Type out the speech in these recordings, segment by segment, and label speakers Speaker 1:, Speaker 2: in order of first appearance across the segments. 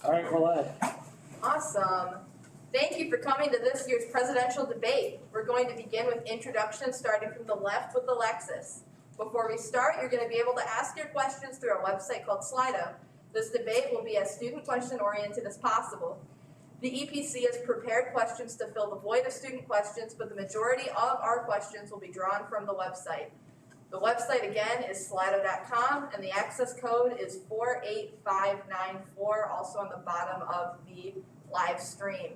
Speaker 1: All right, we're live.
Speaker 2: Awesome. Thank you for coming to this year's presidential debate. We're going to begin with introductions starting from the left with Alexis. Before we start, you're going to be able to ask your questions through our website called Slido. This debate will be as student question oriented as possible. The EPC has prepared questions to fill the void of student questions, but the majority of our questions will be drawn from the website. The website again is slido.com and the access code is 48594, also on the bottom of the live stream.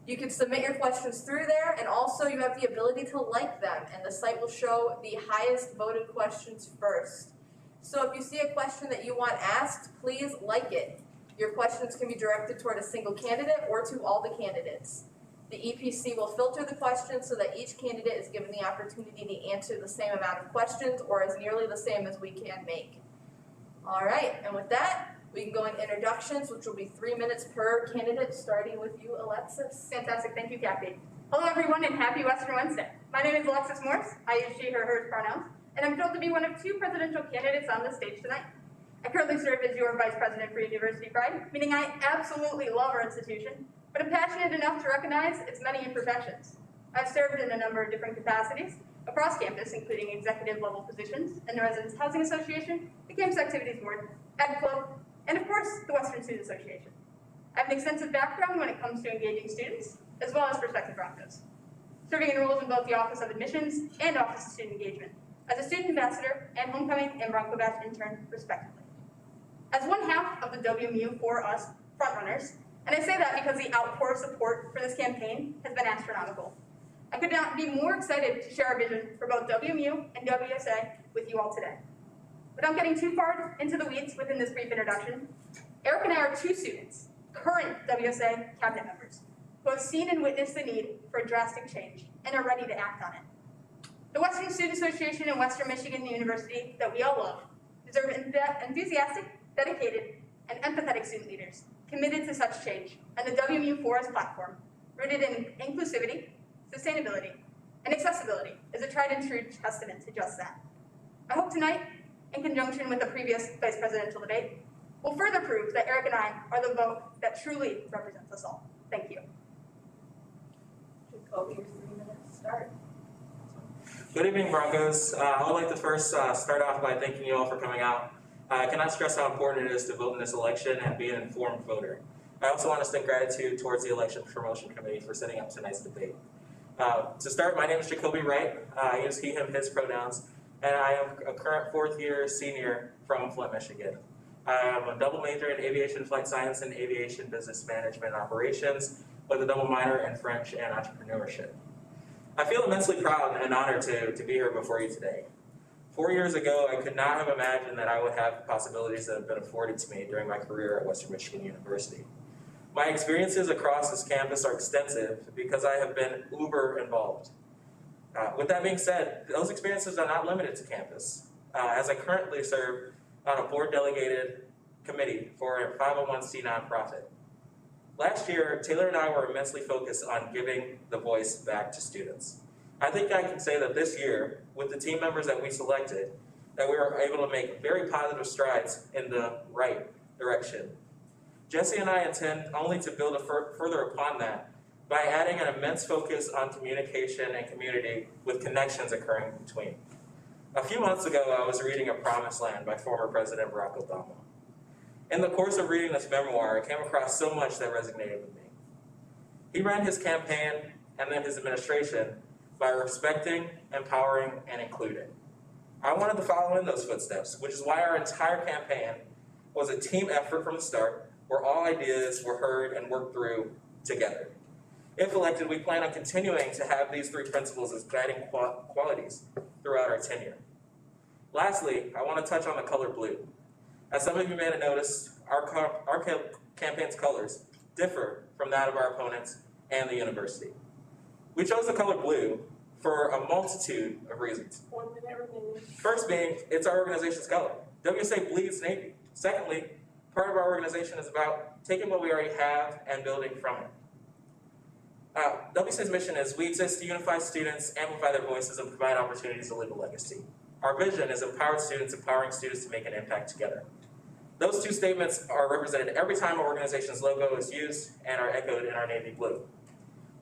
Speaker 2: You can submit your questions through there, and also you have the ability to like them, and the site will show the highest voted questions first. So if you see a question that you want asked, please like it. Your questions can be directed toward a single candidate or to all the candidates. The EPC will filter the questions so that each candidate is given the opportunity to answer the same amount of questions or as nearly the same as we can make. All right, and with that, we can go in introductions, which will be 3 minutes per candidate, starting with you, Alexis.
Speaker 3: Fantastic, thank you, Kathy. Hello everyone and happy Western Wednesday. My name is Alexis Morse. I use she, her, hers pronouns, and I'm thrilled to be one of 2 presidential candidates on the stage tonight. I currently serve as your Vice President for University Pride, meaning I absolutely love our institution, but I'm passionate enough to recognize its many imperfections. I've served in a number of different capacities across campus, including executive level positions in the Residence Housing Association, the Campus Activities Board, Ed Club, and of course, the Western Student Association. I have an extensive background when it comes to engaging students, as well as prospective Broncos, serving in roles in both the Office of Admissions and Office of Student Engagement, as a student ambassador and homecoming and Bronco Batch intern, respectively. As one half of the WMU for Us frontrunners, and I say that because the outpour of support for this campaign has been astronomical. I could not be more excited to share our vision for both WMU and WSA with you all today. Without getting too far into the weeds within this brief introduction, Eric and I are 2 students, current WSA cabinet members, who have seen and witnessed the need for a drastic change and are ready to act on it. The Western Student Association and Western Michigan University that we all love deserve enthusiastic, dedicated, and empathetic student leaders committed to such change, and the WMU for Us platform, rooted in inclusivity, sustainability, and accessibility, is a tried and true testament to just that. I hope tonight, in conjunction with the previous vice presidential debate, will further prove that Eric and I are the vote that truly represents us all. Thank you.
Speaker 2: Jacobi, your 3 minutes start.
Speaker 4: Good evening, Broncos. I would like to first start off by thanking you all for coming out. I cannot stress how important it is to vote in this election and be an informed voter. I also want to extend gratitude towards the Election Promotion Committee for setting up tonight's debate. To start, my name is Jacobi Wright. I use he, him, his pronouns, and I am a current 4th-year senior from Flint, Michigan. I am a double major in aviation flight science and aviation business management and operations with a double minor in French and entrepreneurship. I feel immensely proud and honored to be here before you today. 4 years ago, I could not have imagined that I would have the possibilities that have been afforded to me during my career at Western Michigan University. My experiences across this campus are extensive because I have been uber involved. With that being said, those experiences are not limited to campus, as I currently serve on a board-delegated committee for a 501c nonprofit. Last year, Taylor and I were immensely focused on giving the voice back to students. I think I can say that this year, with the team members that we selected, that we were able to make very positive strides in the right direction. Jesse and I intend only to build further upon that by adding an immense focus on communication and community with connections occurring between. A few months ago, I was reading A Promised Land by former President Barack Obama. In the course of reading this memoir, I came across so much that resonated with me. He ran his campaign and then his administration by respecting, empowering, and including. I wanted to follow in those footsteps, which is why our entire campaign was a team effort from the start, where all ideas were heard and worked through together. If elected, we plan on continuing to have these 3 principles as guiding qualities throughout our tenure. Lastly, I want to touch on the color blue. As some of you may have noticed, our campaign's colors differ from that of our opponents and the university. We chose the color blue for a multitude of reasons. First being, it's our organization's color. WSA bleeds Navy. Secondly, part of our organization is about taking what we already have and building from it. WSA's mission is we exist to unify students, amplify their voices, and provide opportunities to leave a legacy. Our vision is empowered students empowering students to make an impact together. Those two statements are represented every time our organization's logo is used and are echoed in our navy blue.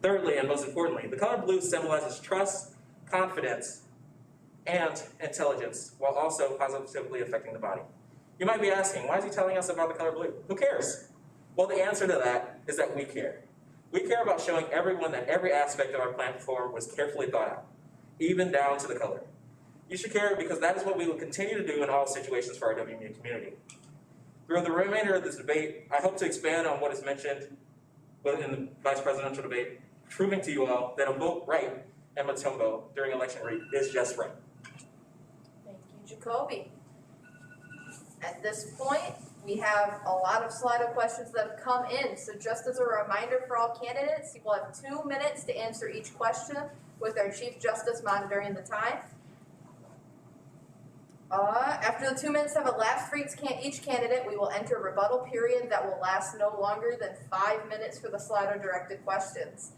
Speaker 4: Thirdly, and most importantly, the color blue symbolizes trust, confidence, and intelligence, while also positively affecting the body. You might be asking, why is he telling us about the color blue? Who cares? Well, the answer to that is that we care. We care about showing everyone that every aspect of our platform was carefully thought out, even down to the color. You should care because that is what we will continue to do in all situations for our WMU community. Through the remainder of this debate, I hope to expand on what is mentioned in the vice presidential debate, proving to you all that a vote right in Matumbo during election week is just right.
Speaker 2: Thank you, Jacobi. At this point, we have a lot of Slido questions that have come in, so just as a reminder for all candidates, you will have 2 minutes to answer each question with our Chief Justice monitoring the time. After the 2 minutes have elapsed for each candidate, we will enter a rebuttal period that will last no longer than 5 minutes for the Slido-directed questions.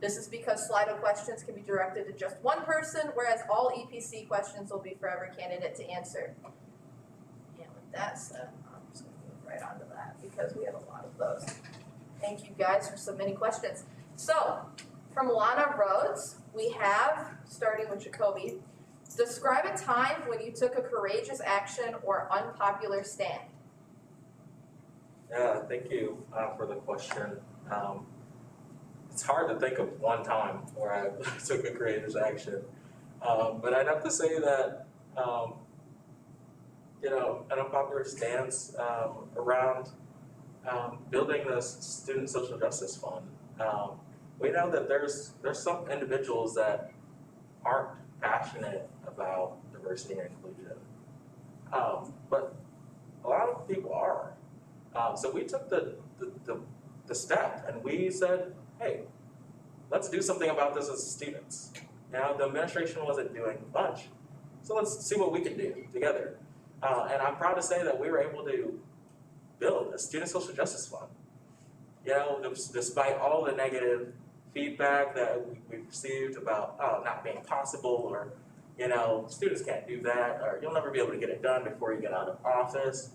Speaker 2: This is because Slido questions can be directed to just one person, whereas all EPC questions will be for every candidate to answer. And with that said, I'm just going to move right on to that because we have a lot of those. Thank you guys for submitting questions. So, from Lana Rhodes, we have, starting with Jacobi, describe a time when you took a courageous action or unpopular stand.
Speaker 4: Yeah, thank you for the question. It's hard to think of one time where I took a courageous action, but I'd have to say that an unpopular stance around building the Student Social Justice Fund. We know that there's some individuals that aren't passionate about diversity and inclusion, but a lot of people are. So we took the step and we said, hey, let's do something about this as students. Now, the administration wasn't doing much, so let's see what we can do together. And I'm proud to say that we were able to build a Student Social Justice Fund. Despite all the negative feedback that we received about not being possible, or students can't do that, or you'll never be able to get it done before you get out of office,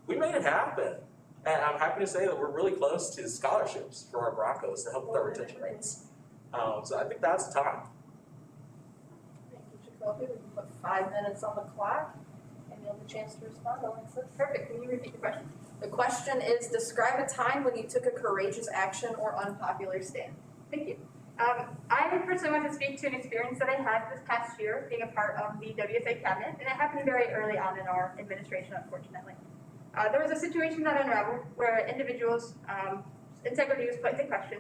Speaker 4: we made it happen. And I'm happy to say that we're really close to scholarships for our Broncos to help with our retention rates. So I think that's the time.
Speaker 2: Thank you, Jacobi. We can put 5 minutes on the clock, and you'll have a chance to respond, Alexis.
Speaker 3: Perfect. Can you repeat the question?
Speaker 2: The question is, describe a time when you took a courageous action or unpopular stand.
Speaker 3: Thank you. I personally want to speak to an experience that I had this past year being a part of the WSA cabinet, and it happened very early on in our administration, unfortunately. There was a situation that unraveled where individuals' integrity was put into question,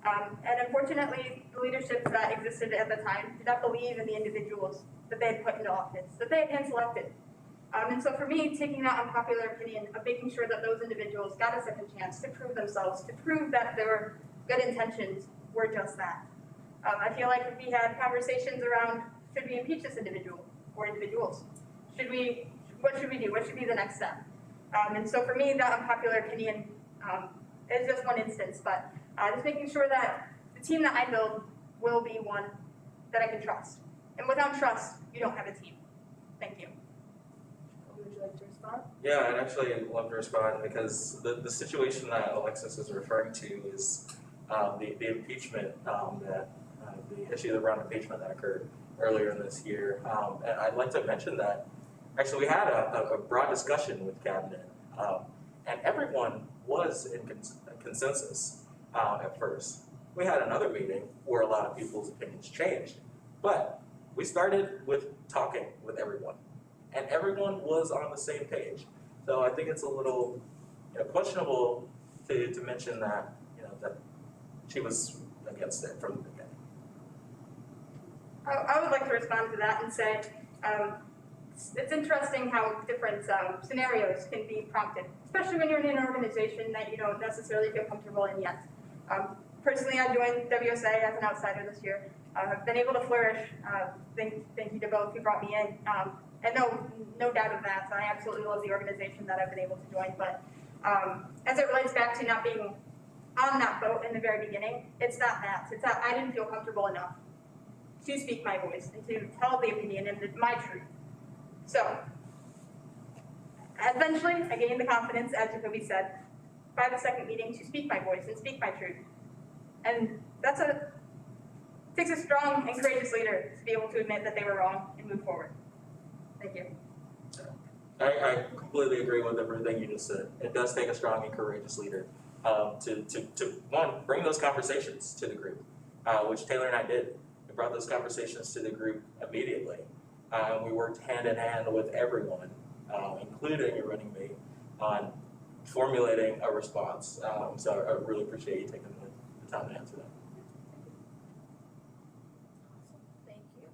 Speaker 3: and unfortunately, the leadership that existed at the time did not believe in the individuals that they had put into office, that they had hand-selected. And so for me, taking that unpopular opinion of making sure that those individuals got a second chance to prove themselves, to prove that their good intentions were just that. I feel like we had conversations around, should we impeach this individual or individuals? What should we do? What should be the next step? And so for me, that unpopular opinion is just one instance, but just making sure that the team that I build will be one that I can trust. And without trust, you don't have a team. Thank you.
Speaker 2: Would you like to respond?
Speaker 4: Yeah, I'd actually love to respond because the situation that Alexis is referring to is the impeachment the issue around impeachment that occurred earlier in this year. And I'd like to mention that actually we had a broad discussion with cabinet, and everyone was in consensus at first. We had another meeting where a lot of people's opinions changed, but we started with talking with everyone, and everyone was on the same page. So I think it's a little questionable to mention that that she was against it from the beginning.
Speaker 3: I would like to respond to that and say it's interesting how different scenarios can be prompted, especially when you're in an organization that you don't necessarily feel comfortable in yet. Personally, I joined WSA as an outsider this year. I've been able to flourish. Thank you to both who brought me in. And no doubt of that. I absolutely love the organization that I've been able to join. But as it relates back to not being on that boat in the very beginning, it's not that. It's that I didn't feel comfortable enough to speak my voice and to tell the opinion and my truth. So, Eventually, I gained the confidence, as Jacobi said, by the second meeting to speak my voice and speak my truth. And takes a strong and courageous leader to be able to admit that they were wrong and move forward. Thank you.
Speaker 4: I completely agree with everything you just said. It does take a strong and courageous leader to one, bring those conversations to the group, which Taylor and I did. We brought those conversations to the group immediately. We worked hand in hand with everyone, including your running mate, on formulating a response. So I really appreciate you taking the time to answer that.
Speaker 2: Thank you.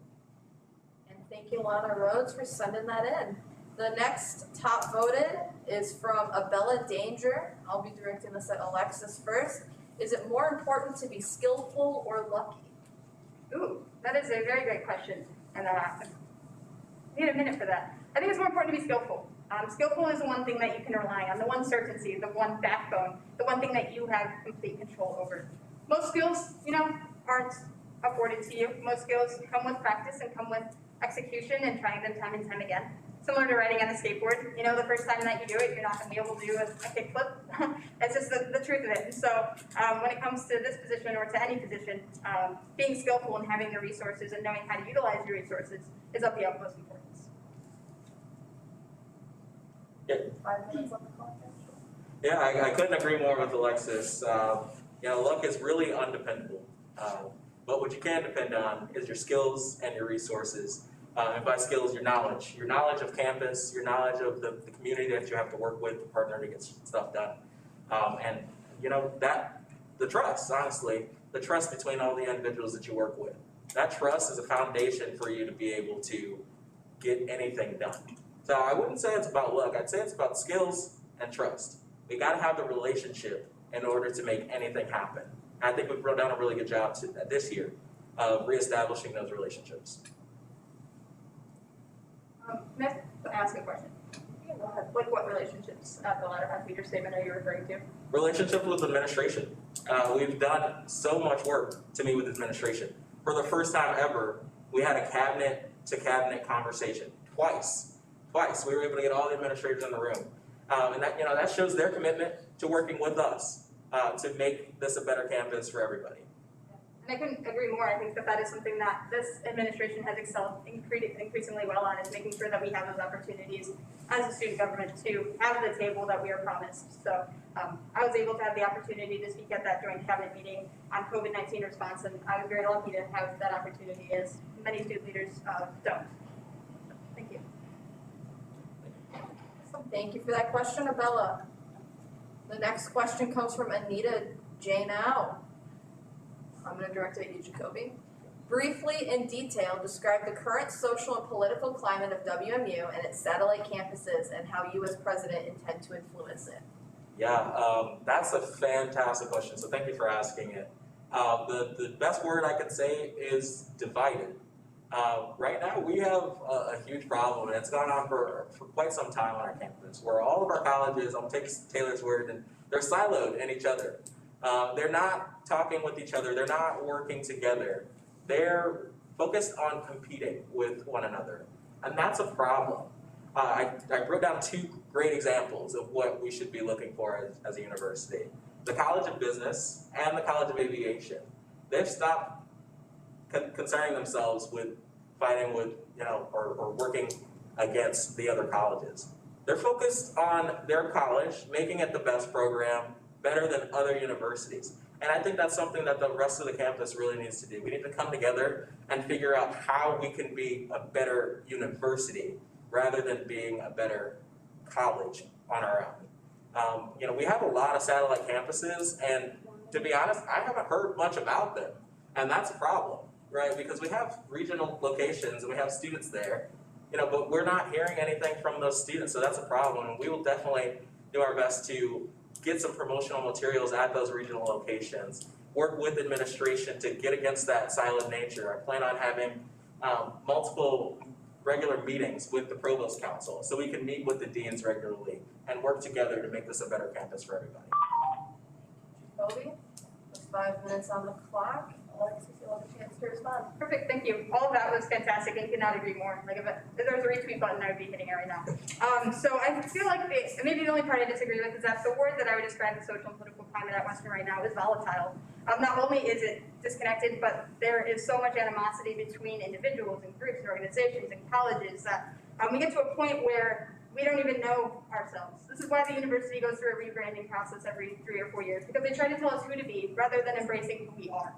Speaker 2: And thank you, Lana Rhodes, for sending that in. The next top voted is from Abella Danger. I'll be directing this at Alexis first. Is it more important to be skillful or lucky?
Speaker 3: Ooh, that is a very great question. And I need a minute for that. I think it's more important to be skillful. Skillful is the one thing that you can rely on, the one certainty, the one backbone, the one thing that you have complete control over. Most skills, aren't afforded to you. Most skills come with practice and come with execution and trying them time and time again. Similar to riding on a skateboard, the first time that you do it, you're not going to be able to do a kickflip. It's just the truth of it. And so when it comes to this position or to any position, being skillful and having the resources and knowing how to utilize your resources is of the utmost importance.
Speaker 4: Yeah.
Speaker 2: 5 minutes on the clock, actually.
Speaker 4: Yeah, I couldn't agree more with Alexis. Luck is really undependable. But what you can depend on is your skills and your resources. And by skills, your knowledge of campus, your knowledge of the community that you have to work with to partner to get stuff done. And the trust, honestly, the trust between all the individuals that you work with. That trust is a foundation for you to be able to get anything done. So I wouldn't say it's about luck. I'd say it's about skills and trust. We got to have the relationship in order to make anything happen. And I think we've done a really good job this year of reestablishing those relationships.
Speaker 3: May I ask a question? Like what relationships at the latter half of your statement are you referring to?
Speaker 4: Relationship with administration. We've done so much work to meet with administration. For the first time ever, we had a cabinet-to-cabinet conversation twice. We were able to get all the administrators in the room. And that shows their commitment to working with us to make this a better campus for everybody.
Speaker 3: And I couldn't agree more. I think that is something that this administration has excelled increasingly well on, is making sure that we have those opportunities as a student government to have the table that we are promised. So I was able to have the opportunity to speak at that joint cabinet meeting on COVID-19 response, and I was very lucky to have that opportunity, as many student leaders don't. Thank you.
Speaker 2: Thank you for that question, Abella. The next question comes from Anita Janau. I'm going to direct it at you, Jacobi. Briefly, in detail, describe the current social and political climate of WMU and its satellite campuses and how you as president intend to influence it.
Speaker 4: Yeah, that's a fantastic question, so thank you for asking it. The best word I could say is divided. Right now, we have a huge problem, and it's gone on for quite some time on our campus, where all of our colleges, I'll take Taylor's word, and they're siloed in each other. They're not talking with each other. They're not working together. They're focused on competing with one another, and that's a problem. I wrote down 2 great examples of what we should be looking for as a university. The College of Business and the College of Aviation. They've stopped concerning themselves with fighting with, or working against the other colleges. They're focused on their college, making it the best program, better than other universities. And I think that's something that the rest of the campus really needs to do. We need to come together and figure out how we can be a better university rather than being a better college on our own. We have a lot of satellite campuses, and to be honest, I haven't heard much about them. And that's a problem, right? Because we have regional locations and we have students there, but we're not hearing anything from those students, so that's a problem. And we will definitely do our best to get some promotional materials at those regional locations, work with administration to get against that siloed nature. I plan on having multiple regular meetings with the Provost Council so we can meet with the deans regularly and work together to make this a better campus for everybody.
Speaker 2: Jacobi, there's 5 minutes on the clock. Alexis, you'll have a chance to respond.
Speaker 3: Perfect, thank you. All of that was fantastic and could not agree more. Like if there was a retweet button, I would be hitting it right now. So I feel like maybe the only part I disagree with is that the word that I would describe the social and political climate at Western right now is volatile. Not only is it disconnected, but there is so much animosity between individuals and groups and organizations and colleges that we get to a point where we don't even know ourselves. This is why the university goes through a rebranding process every 3 or 4 years, because they try to tell us who to be rather than embracing who we are.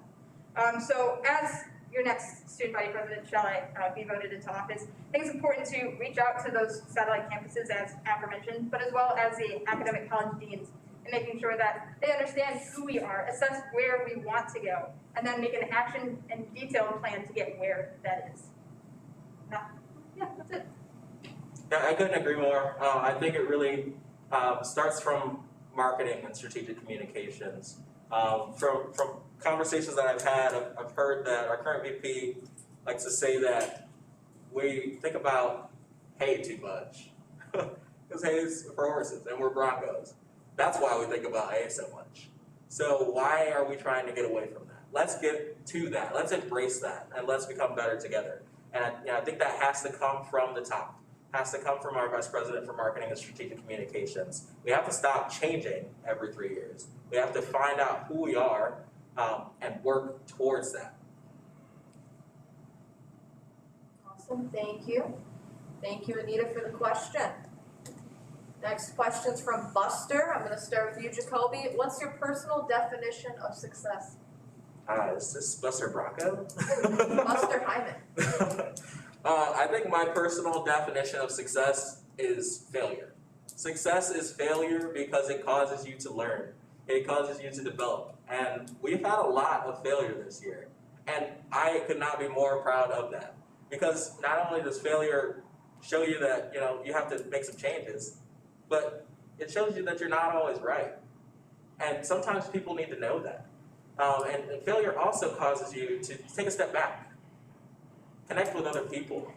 Speaker 3: So as your next student body president, shall I be voted into office, I think it's important to reach out to those satellite campuses as aforementioned, but as well as the academic college deans, and making sure that they understand who we are, assess where we want to go, and then make an action and detailed plan to get where that is. Yeah, that's it.
Speaker 4: Yeah, I couldn't agree more. I think it really starts from marketing and strategic communications. From conversations that I've had, I've heard that our current VP likes to say that we think about hay too much. Because hay is for horses and we're Broncos. That's why we think about hay so much. So why are we trying to get away from that? Let's get to that. Let's embrace that and let's become better together. And I think that has to come from the top. Has to come from our Vice President for Marketing and Strategic Communications. We have to stop changing every 3 years. We have to find out who we are and work towards that.
Speaker 2: Awesome, thank you. Thank you, Anita, for the question. Next question's from Buster. I'm gonna start with you, Jacobi. What's your personal definition of success?
Speaker 4: Is this Buster Bronco?
Speaker 2: Buster Hyman.
Speaker 4: I think my personal definition of success is failure. Success is failure because it causes you to learn. It causes you to develop. And we've had a lot of failure this year. And I could not be more proud of that. Because not only does failure show you that, you have to make some changes, but it shows you that you're not always right. And sometimes people need to know that. And failure also causes you to take a step back. Connect with other people,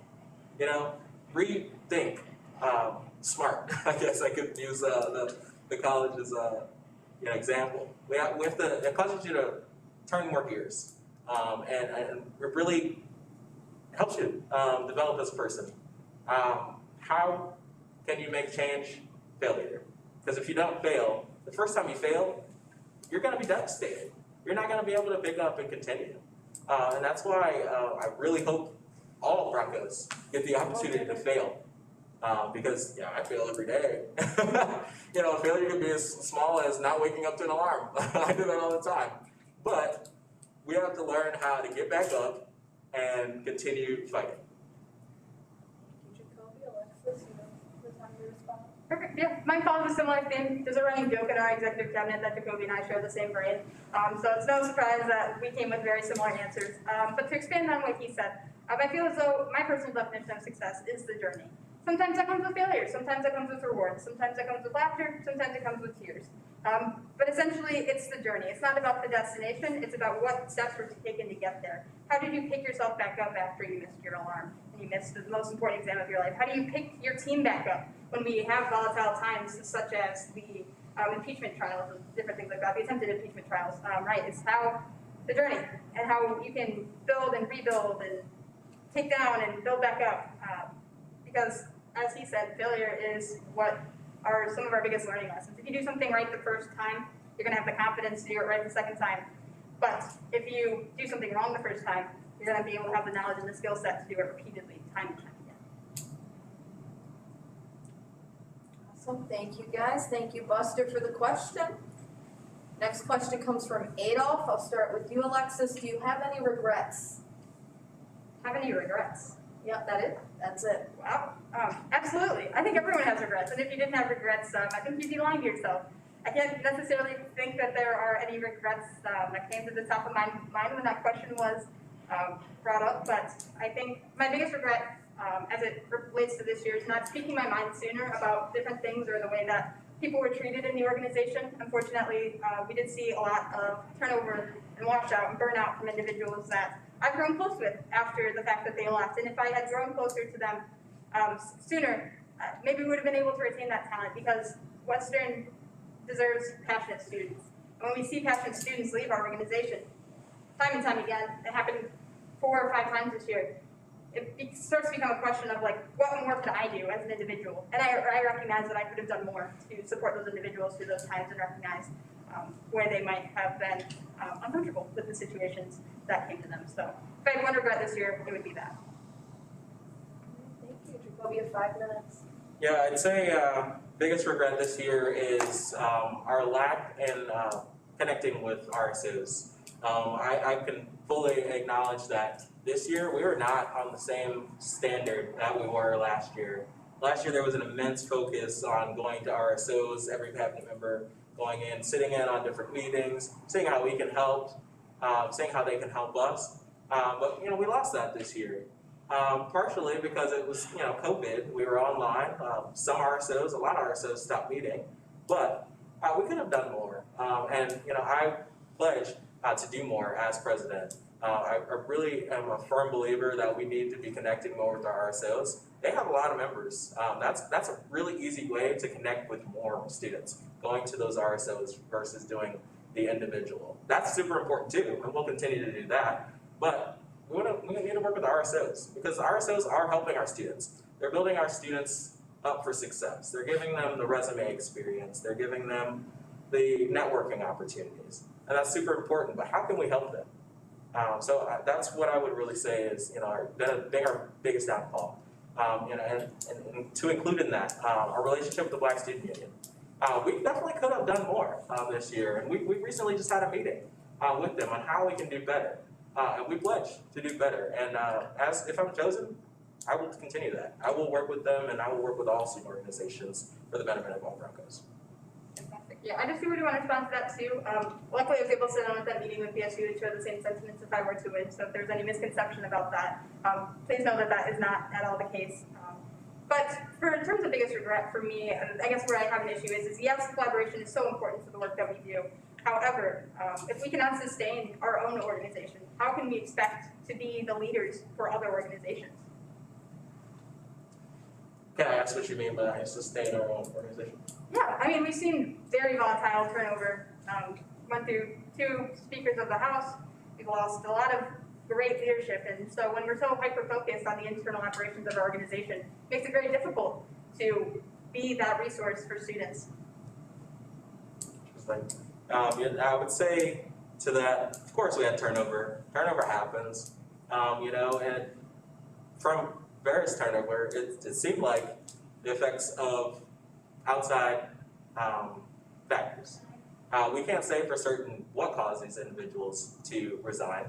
Speaker 4: rethink, smart. I guess I could use the college as example. It causes you to turn more gears, and it really helps you develop as a person. How can you make change? Failure. Because if you don't fail, the first time you fail, you're going to be devastated. You're not going to be able to pick up and continue. And that's why I really hope all Broncos get the opportunity to fail. Because I fail every day. Failure can be as small as not waking up to an alarm. I do that all the time. But we have to learn how to get back up and continue fighting.
Speaker 2: Jacobi, Alexis, you have time to respond.
Speaker 3: Perfect, yeah. Mine follows a similar theme. There's a running joke in our executive cabinet that Jacobi and I share the same brain. So it's no surprise that we came with very similar answers. But to expand on what he said, I feel as though my personal definition of success is the journey. Sometimes that comes with failure, sometimes that comes with rewards, sometimes that comes with laughter, sometimes it comes with tears. But essentially, it's the journey. It's not about the destination, it's about what steps were taken to get there. How did you pick yourself back up after you missed your alarm and you missed the most important exam of your life? How do you pick your team back up when we have volatile times such as the impeachment trials and different things like that, the attempted impeachment trials, right? It's how the journey and how you can build and rebuild and take down and build back up. Because, as he said, failure is what are some of our biggest learning lessons. If you do something right the first time, you're going to have the confidence to do it right the second time. But if you do something wrong the first time, you're going to be able to have the knowledge and the skill set to do it repeatedly, time and time again.
Speaker 2: Awesome, thank you guys. Thank you, Buster, for the question. Next question comes from Adolph. I'll start with you, Alexis. Do you have any regrets?
Speaker 3: Have any regrets?
Speaker 2: Yep, that's it.
Speaker 3: Wow. Absolutely. I think everyone has regrets. And if you didn't have regrets, I think you'd be lying to yourself. I can't necessarily think that there are any regrets that came to the top of my mind when that question was brought up. But I think my biggest regret, as it relates to this year, is not speaking my mind sooner about different things or the way that people were treated in the organization. Unfortunately, we did see a lot of turnover and washout and burnout from individuals that I've grown close with after the fact that they left. And if I had grown closer to them sooner, maybe we would have been able to retain that talent, because Western deserves passionate students. And when we see passionate students leave our organization, time and time again. It happened 4 or 5 times this year. It starts to become a question of like, what more could I do as an individual? And I recognize that I could have done more to support those individuals through those times and recognize where they might have been uncomfortable with the situations that came to them. So if I had one regret this year, it would be that.
Speaker 2: Thank you, Jacobi. You have 5 minutes.
Speaker 4: Yeah, I'd say biggest regret this year is our lack in connecting with RSOs. I can fully acknowledge that this year we were not on the same standard that we were last year. Last year there was an immense focus on going to RSOs, every cabinet member going in, sitting in on different meetings, seeing how we can help, seeing how they can help us. But we lost that this year. Partially because it was COVID, we were online. Some RSOs, a lot of RSOs stopped meeting, but we could have done more. And I pledge to do more as president. I really am a firm believer that we need to be connecting more with our RSOs. They have a lot of members. That's a really easy way to connect with more students, going to those RSOs versus doing the individual. That's super important too, and we'll continue to do that. But we need to work with the RSOs because the RSOs are helping our students. They're building our students up for success. They're giving them the resume experience. They're giving them the networking opportunities. And that's super important, but how can we help them? So that's what I would really say is, our biggest downfall. And to include in that, our relationship with the Black Student Union. We definitely could have done more this year, and we recently just had a meeting with them on how we can do better. And we pledge to do better. And if I'm chosen, I will continue that. I will work with them, and I will work with all student organizations for the benefit of all Broncos.
Speaker 3: Fantastic. Yeah, I just really want to respond to that too. Luckily, I was able to sit down at that meeting with PSU to share the same sentiments if I were to win. So if there's any misconception about that, please know that that is not at all the case. But in terms of biggest regret for me, I guess where I have an issue is yes, collaboration is so important to the work that we do. However, if we cannot sustain our own organization, how can we expect to be the leaders for other organizations?
Speaker 4: Can I ask what you mean by sustain our own organization?
Speaker 3: Yeah, I mean, we've seen very volatile turnover. Went through 2 speakers of the House. We've lost a lot of great leadership. And so when we're so hyper-focused on the internal operations of our organization, it makes it very difficult to be that resource for students.
Speaker 4: Interesting. I would say to that, of course we had turnover. Turnover happens, and from various turnover, it seemed like the effects of outside factors. We can't say for certain what caused these individuals to resign,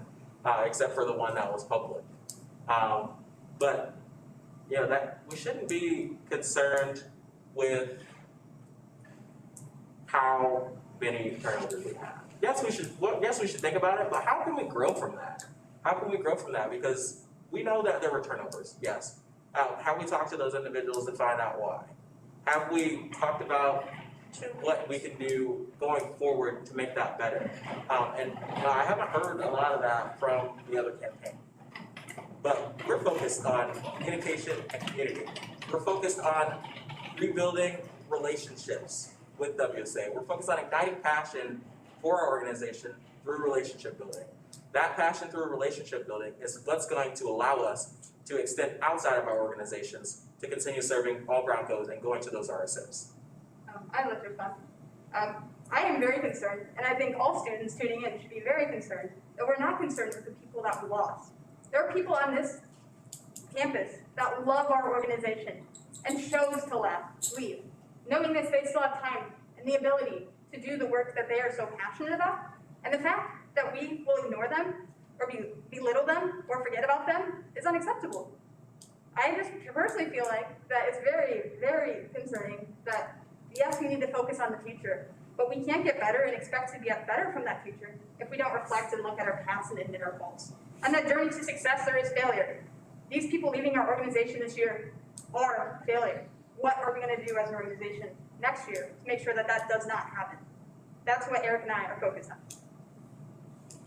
Speaker 4: except for the one that was public. But that we shouldn't be concerned with how many turnovers we have. Yes, we should think about it, but how can we grow from that? How can we grow from that? Because we know that there were turnovers, yes. Have we talked to those individuals to find out why? Have we talked about what we can do going forward to make that better? And I haven't heard a lot of that from the other campaign. But we're focused on communication and community. We're focused on rebuilding relationships with WSA. We're focused on igniting passion for our organization through relationship building. That passion through relationship building is what's going to allow us to extend outside of our organizations to continue serving all Broncos and going to those RSOs.
Speaker 3: I'd like to respond. I am very concerned, and I think all students tuning in should be very concerned, that we're not concerned with the people that we lost. There are people on this campus that love our organization and chose to leave, knowing that they still have time and the ability to do the work that they are so passionate about, and the fact that we will ignore them or belittle them or forget about them is unacceptable. I just personally feel like that it's very, very concerning that, yes, we need to focus on the future, but we can't get better and expect to get better from that future if we don't reflect and look at our past and admit our faults. On that journey to success, there is failure. These people leaving our organization this year are failure. What are we going to do as an organization next year to make sure that that does not happen? That's what Eric and I are focused on.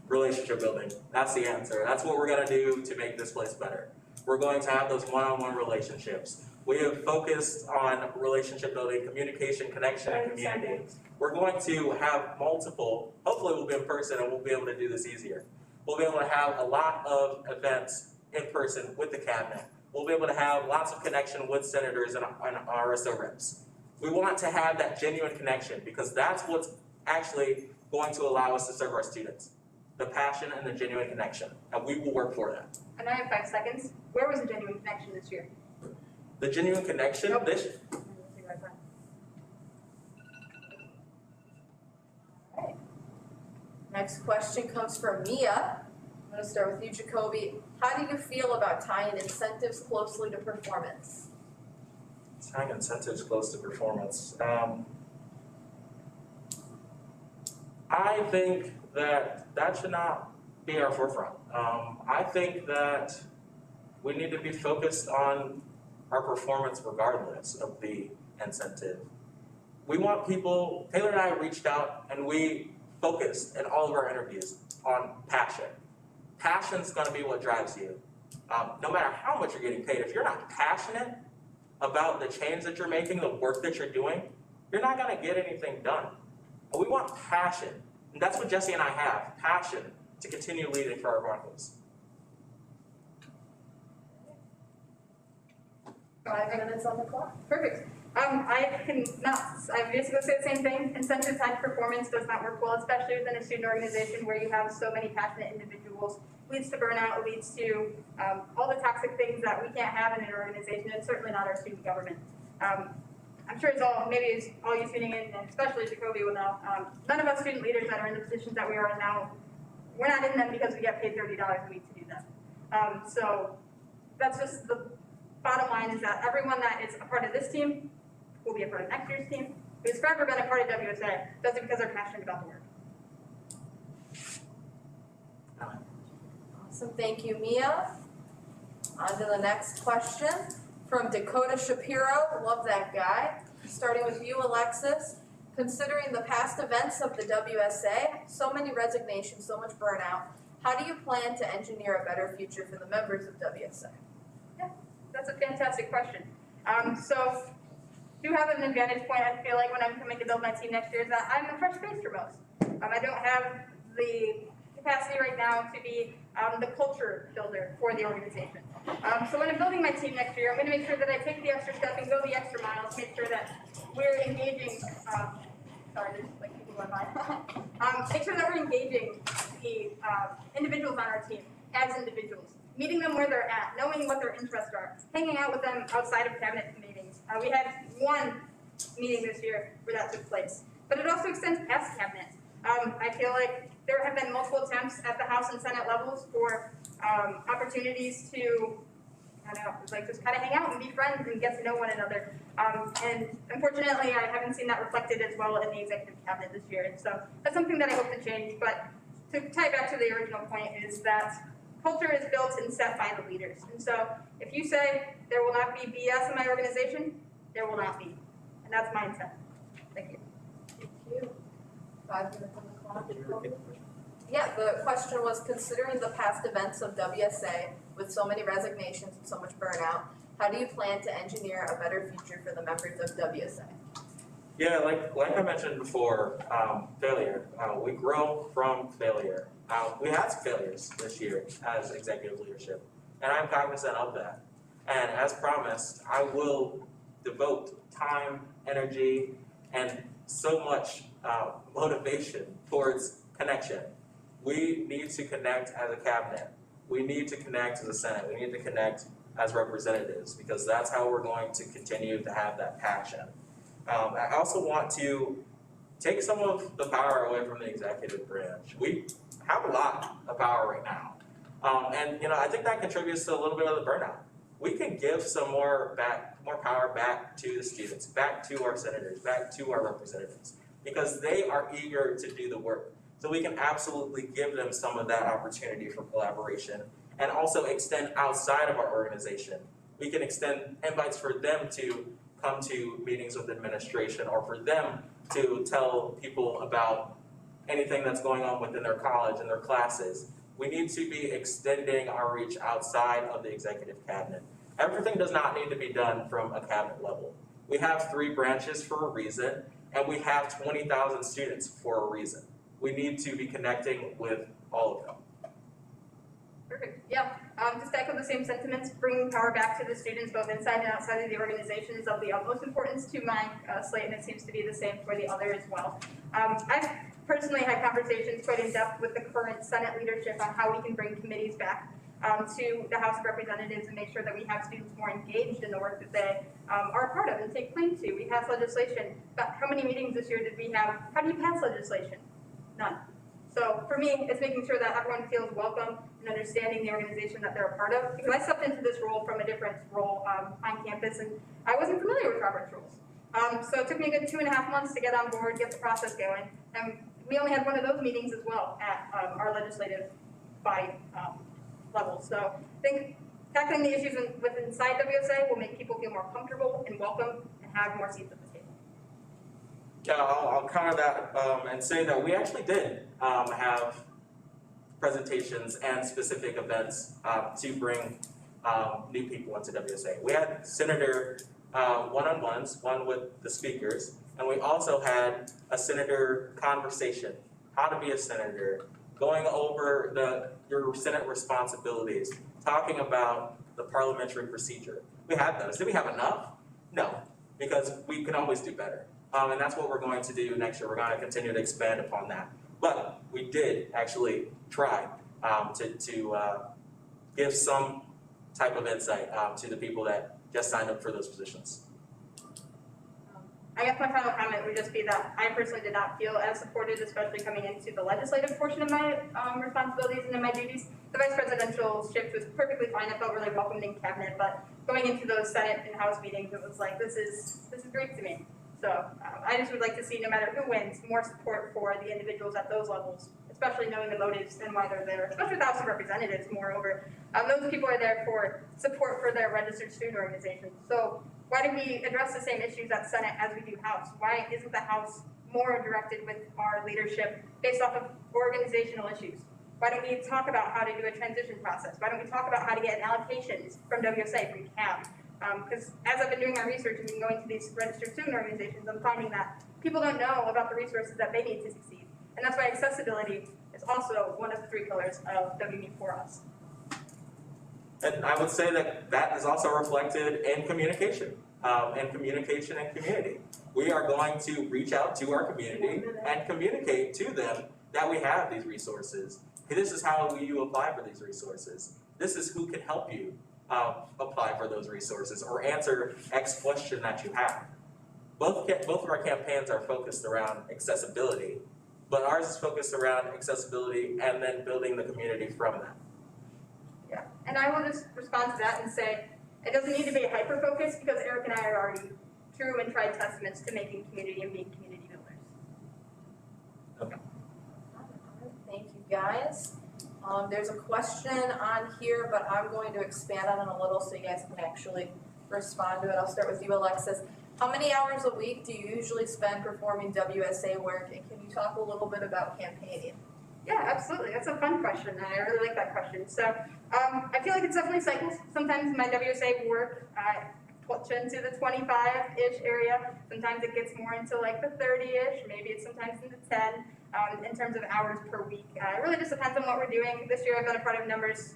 Speaker 4: Relationship building. That's the answer. That's what we're going to do to make this place better. We're going to have those one-on-one relationships. We have focused on relationship building, communication, connection, and community. We're going to have multiple, hopefully we'll be in person and we'll be able to do this easier. We'll be able to have a lot of events in person with the cabinet. We'll be able to have lots of connection with senators and RSO reps. We want to have that genuine connection because that's what's actually going to allow us to serve our students. The passion and the genuine connection, and we will work for that.
Speaker 3: And I have 5 seconds. Where was the genuine connection this year?
Speaker 4: The genuine connection this
Speaker 2: Alright. Next question comes from Mia. I'm going to start with you, Jacobi. How do you feel about tying incentives closely to performance?
Speaker 4: Tying incentives close to performance. I think that should not be our forefront. I think that we need to be focused on our performance regardless of the incentive. We want people, Taylor and I reached out and we focused in all of our interviews on passion. Passion's gonna be what drives you. No matter how much you're getting paid, if you're not passionate about the change that you're making, the work that you're doing, you're not gonna get anything done. But we want passion, and that's what Jesse and I have, passion to continue leading for our Broncos.
Speaker 2: 5 minutes on the clock.
Speaker 3: Perfect. I'm basically say the same thing. Incentive tied to performance does not work well, especially within a student organization where you have so many passionate individuals. It leads to burnout, it leads to all the toxic things that we can't have in an organization, and certainly not our student government. I'm sure maybe all you tuning in, and especially Jacobi will know, none of us student leaders that are in the positions that we are in now, we're not in them because we get paid $30 a week to do them. So that's just the bottom line, is that everyone that is a part of this team will be a part of next year's team, who's forever been a part of WSA, does it because they're passionate about the work.
Speaker 2: Awesome, thank you, Mia. On to the next question from Dakota Shapiro, love that guy. Starting with you, Alexis. Considering the past events of the WSA, so many resignations, so much burnout, how do you plan to engineer a better future for the members of WSA?
Speaker 3: Yeah, that's a fantastic question. So, do have an advantage point, I feel like, when I'm coming to build my team next year, is that I'm a fresh face for most. I don't have the capacity right now to be the culture builder for the organization. So when I'm building my team next year, I'm going to make sure that I take the extra step and go the extra mile to make sure that we're engaging, sorry, there's like people going by. Make sure that we're engaging the individuals on our team as individuals, meeting them where they're at, knowing what their interests are, hanging out with them outside of cabinet meetings. We had one meeting this year where that took place, but it also extends past cabinet. I feel like there have been multiple attempts at the House and Senate levels for opportunities to, I don't know, like just kind of hang out and be friends and get to know one another. And unfortunately, I haven't seen that reflected as well in the executive cabinet this year. And so that's something that I hope to change. But to tie back to the original point is that culture is built and set by the leaders. And so if you say there will not be BS in my organization, there will not be. And that's my intent. Thank you.
Speaker 2: Thank you. 5 minutes on the clock. Yeah, the question was, considering the past events of WSA with so many resignations and so much burnout, how do you plan to engineer a better future for the members of WSA?
Speaker 4: Yeah, like I mentioned before, failure. We grow from failure. We had some failures this year as executive leadership, and I'm cognizant of that. And as promised, I will devote time, energy, and so much motivation towards connection. We need to connect as a cabinet. We need to connect as a Senate. We need to connect as representatives, because that's how we're going to continue to have that passion. I also want to take some of the power away from the executive branch. We have a lot of power right now. And I think that contributes to a little bit of the burnout. We can give some more power back to the students, back to our senators, back to our representatives, because they are eager to do the work. So we can absolutely give them some of that opportunity for collaboration, and also extend outside of our organization. We can extend invites for them to come to meetings with administration, or for them to tell people about anything that's going on within their college and their classes. We need to be extending our reach outside of the executive cabinet. Everything does not need to be done from a cabinet level. We have 3 branches for a reason, and we have 20,000 students for a reason. We need to be connecting with all of them.
Speaker 3: Perfect. Yeah. Just to echo the same sentiments, bringing power back to the students, both inside and outside of the organization, is of the utmost importance to my slate, and it seems to be the same for the other as well. I've personally had conversations quite in depth with the current Senate leadership on how we can bring committees back to the House of Representatives and make sure that we have students more engaged in the work that they are a part of and take claim to. We passed legislation. But how many meetings this year did we have? How do you pass legislation? None. So for me, it's making sure that everyone feels welcome and understanding the organization that they're a part of. Because I stepped into this role from a different role on campus, and I wasn't familiar with Robert's rules. So it took me a good 2.5 months to get on board, get the process going. And we only had one of those meetings as well at our legislative body level. So I think tackling the issues inside WSA will make people feel more comfortable and welcome and have more seats at the table.
Speaker 4: Yeah, I'll counter that and say that we actually did have presentations and specific events to bring new people into WSA. We had senator one-on-ones, one with the speakers, and we also had a senator conversation, how to be a senator, going over your Senate responsibilities, talking about the parliamentary procedure. We had those. Did we have enough? No, because we can always do better. And that's what we're going to do next year. We're going to continue to expand upon that. But we did actually try to give some type of insight to the people that just signed up for those positions.
Speaker 3: I guess my final comment would just be that I personally did not feel as supported, especially coming into the legislative portion of my responsibilities and in my duties. The vice presidential shift was perfectly fine. I felt really welcomed in cabinet, but going into those Senate and House meetings, it was like, this is Greek to me. So I just would like to see, no matter who wins, more support for the individuals at those levels, especially knowing the motives and why they're there, especially the House of Representatives, moreover. Those people are there for support for their registered student organizations. So why do we address the same issues at Senate as we do House? Why isn't the House more directed with our leadership based off of organizational issues? Why don't we talk about how to do a transition process? Why don't we talk about how to get allocations from WSA if we can? Because as I've been doing my research and been going to these registered student organizations, I'm finding that people don't know about the resources that they need to succeed. And that's why accessibility is also one of the 3 pillars of WME for us.
Speaker 4: And I would say that is also reflected in communication and community. We are going to reach out to our community and communicate to them that we have these resources. This is how you apply for these resources. This is who can help you apply for those resources or answer X question that you have. Both of our campaigns are focused around accessibility, but ours is focused around accessibility and then building the community from that.
Speaker 3: Yeah, and I will just respond to that and say, it doesn't need to be hyper-focused because Eric and I are already true and tried testaments to making community and being community builders.
Speaker 4: Okay.
Speaker 2: Thank you, guys. There's a question on here, but I'm going to expand on it a little so you guys can actually respond to it. I'll start with you, Alexis. How many hours a week do you usually spend performing WSA work, and can you talk a little bit about campaigning?
Speaker 3: Yeah, absolutely. That's a fun question, and I really like that question. So I feel like it's definitely cycles. Sometimes my WSA work touch into the 25-ish area. Sometimes it gets more into like the 30-ish. Maybe it's sometimes into 10 in terms of hours per week. It really just depends on what we're doing. This year I've been a part of numerous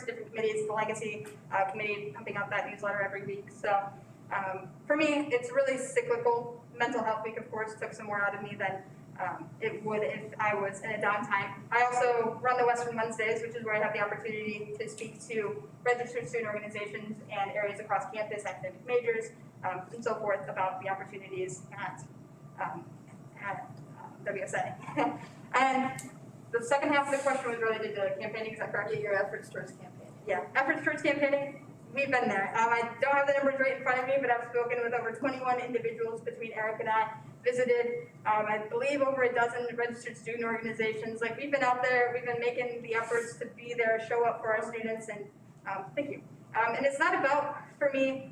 Speaker 3: different committees, the Legacy Committee pumping out that newsletter every week. So for me, it's really cyclical. Mental Health Week, of course, took some more out of me than it would if I was in a downtime. I also run the Western Wednesdays, which is where I have the opportunity to speak to registered student organizations and areas across campus, academic majors, and so forth about the opportunities at WSA. And the second half of the question was related to campaigning, is that correct?
Speaker 2: Your efforts towards campaigning.
Speaker 3: Yeah, efforts towards campaigning. We've been there. I don't have the numbers right in front of me, but I've spoken with over 21 individuals between Eric and I, visited, I believe, over a dozen registered student organizations. Like, we've been out there, we've been making the efforts to be there, show up for our students, and thank you. And it's not about, for me,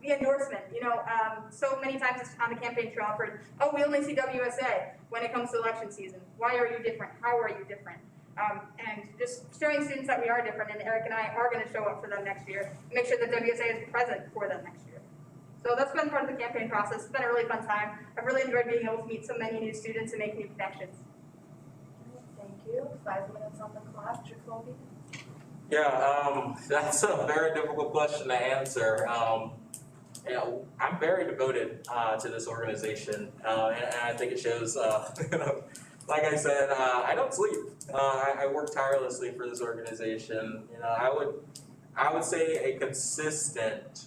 Speaker 3: the endorsement. You know, so many times it's on the campaign trail offered, oh, we only see WSA when it comes to election season. Why are you different? How are you different? And just showing students that we are different, and Eric and I are going to show up for them next year, and make sure that WSA is present for them next year. So that's been part of the campaign process. It's been a really fun time. I've really enjoyed being able to meet so many new students and make new connections.
Speaker 2: Thank you. 5 minutes on the clock. Jacobi?
Speaker 4: Yeah, that's a very difficult question to answer. I'm very devoted to this organization, and I think it shows. Like I said, I don't sleep. I work tirelessly for this organization. I would say a consistent